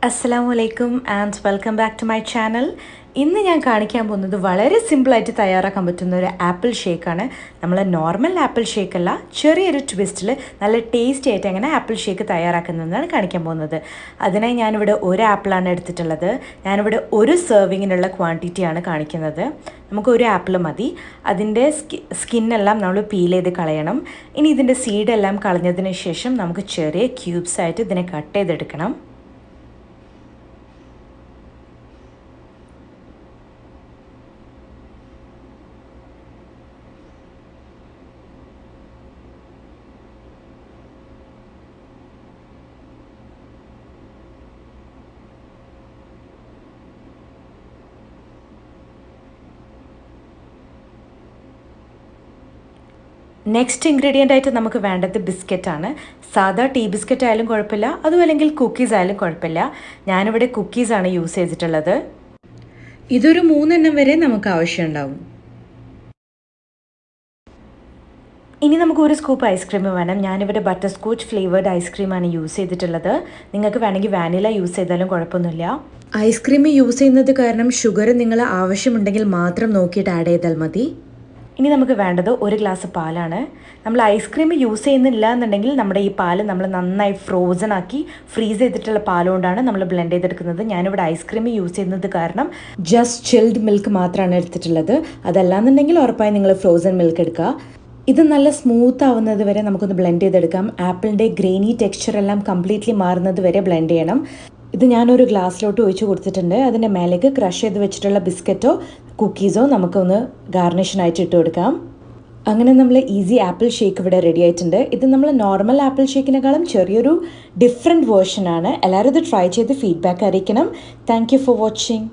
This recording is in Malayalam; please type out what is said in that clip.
Assalamualaikum and welcome back to my channel. ഇന്ന് ഞാൻ കാണിക്കാൻ പോകുന്നത് വളരെ സിമ്പിളായിട്ട് തയ്യാറാക്കാൻ പറ്റുന്ന ഒരു ആപ്പിൾ ഷേക്കാണ്. നമ്മൾ നോർമൽ ആപ്പിൾ ഷേക്ക് അല്ല, ചെറിയൊരു ട്വിസ്റ്റിൽ നല്ല ടേസ്റ്റി ആയിട്ട് എങ്ങനെ ആപ്പിൾ ഷേക്ക് തയ്യാറാക്കുന്നതെന്നാണ് കാണിക്കാൻ പോകുന്നത്. അതിനായി ഞാനിവിടെ ഒരു ആപ്പിളാണ് എടുത്തിട്ടുള്ളത്. ഞാനിവിടെ ഒരു സെർവിങ്ങിനുള്ള ക്വാണ്ടിറ്റിയാണ് കാണിക്കുന്നത്. നമുക്ക് ഒരു ആപ്പിൾ മതി. അതിൻ്റെ സ്കിന്നെല്ലാം നമ്മൾ പീൽ ചെയ്ത് കളയണം. ഇനി ഇതിൻ്റെ സീഡെല്ലാം കളഞ്ഞതിന് ശേഷം നമുക്ക് ചെറിയ ക്യൂബ്സ് ആയിട്ട് ഇതിനെ കട്ട് ചെയ്തെടുക്കണം. നെക്സ്റ്റ് ഇൻഗ്രീഡിയൻ്റ് ആയിട്ട് നമുക്ക് വേണ്ടത് ബിസ്ക്കറ്റാണ്. സാധാ ടീ ബിസ്ക്കറ്റ് ആയാലും കുഴപ്പമില്ല, അതും അല്ലെങ്കിൽ കുക്കീസ് ആയാലും കുഴപ്പമില്ല. ഞാനിവിടെ കുക്കീസാണ് യൂസ് ചെയ്തിട്ടുള്ളത്. ഇതൊരു 3 എണ്ണം വരെ നമുക്ക് ആവശ്യമുണ്ടാവും. ഇനി നമുക്ക് ഒരു സ്കൂപ്പ് ഐസ്ക്രീം വേണം. ഞാനിവിടെ ബട്ടർ സ്കോച്ച് ഫ്ലേവേർഡ് ഐസ്ക്രീമാണ് യൂസ് ചെയ്തിട്ടുള്ളത്. നിങ്ങൾക്ക് വേണമെങ്കിൽ വാനില യൂസ് ചെയ്താലും കുഴപ്പമൊന്നുമില്ല. ഐസ്ക്രീം യൂസ് ചെയ്യുന്നത് കാരണം ഷുഗർ നിങ്ങൾ ആവശ്യമുണ്ടെങ്കിൽ മാത്രം നോക്കിയിട്ട് ആഡ് ചെയ്താൽ മതി. ഇനി നമുക്ക് വേണ്ടത് 1 ഗ്ലാസ് പാലാണ്. നമ്മൾ ഐസ്ക്രീം യൂസ് ചെയ്യുന്നില്ല എന്നുണ്ടെങ്കിൽ നമ്മുടെ ഈ പാല് നമ്മൾ നന്നായി ഫ്രോസൺ ആക്കി ഫ്രീസ് ചെയ്തിട്ടുള്ള പാലുകൊണ്ടാണ് നമ്മൾ ബ്ലെൻഡ് ചെയ്തെടുക്കുന്നത്. ഞാനിവിടെ ഐസ്ക്രീം യൂസ് ചെയ്യുന്നത് കാരണം ജസ്റ്റ് ചിൽഡ് മിൽക്ക് മാത്രമാണ് എടുത്തിട്ടുള്ളത്. അതല്ലാന്നുണ്ടെങ്കിൽ ഉറപ്പായി നിങ്ങൾ ഫ്രോസൺ മിൽക്ക് എടുക്കുക. ഇത് നല്ല സ്മൂത്ത് ആവുന്നത് വരെ നമുക്കൊന്ന് ബ്ലെൻഡ് ചെയ്തെടുക്കാം. ആപ്പിളിൻ്റെ ഗ്രെയിനി ടെക്സ്ചർ എല്ലാം കംപ്ലീറ്റ്ലി മാറുന്നത് വരെ ബ്ലെൻഡ് ചെയ്യണം. ഇത് ഞാനൊരു ഗ്ലാസ്സിലോട്ട് ഒഴിച്ച് കൊടുത്തിട്ടുണ്ട്. അതിൻ്റെ മേലേക്ക് ക്രഷ് ചെയ്ത് വെച്ചിട്ടുള്ള ബിസ്ക്കറ്റോ കുക്കീസോ നമുക്കൊന്ന് ഗാർണിഷിനായിട്ട് ഇട്ട് കൊടുക്കാം. അങ്ങനെ നമ്മൾ ഈസി ആപ്പിൾ ഷേക്ക് ഇവിടെ റെഡി ആയിട്ടുണ്ട്. ഇത് നമ്മൾ നോർമൽ ആപ്പിൾ ഷേക്കിനേക്കാളും ചെറിയൊരു ഡിഫറെൻറ്റ് വേർഷനാണ്. എല്ലാവരും ഇത് ട്രൈ ചെയ്ത് ഫീഡ്ബാക്ക് അറിയിക്കണം. Thank you for watching.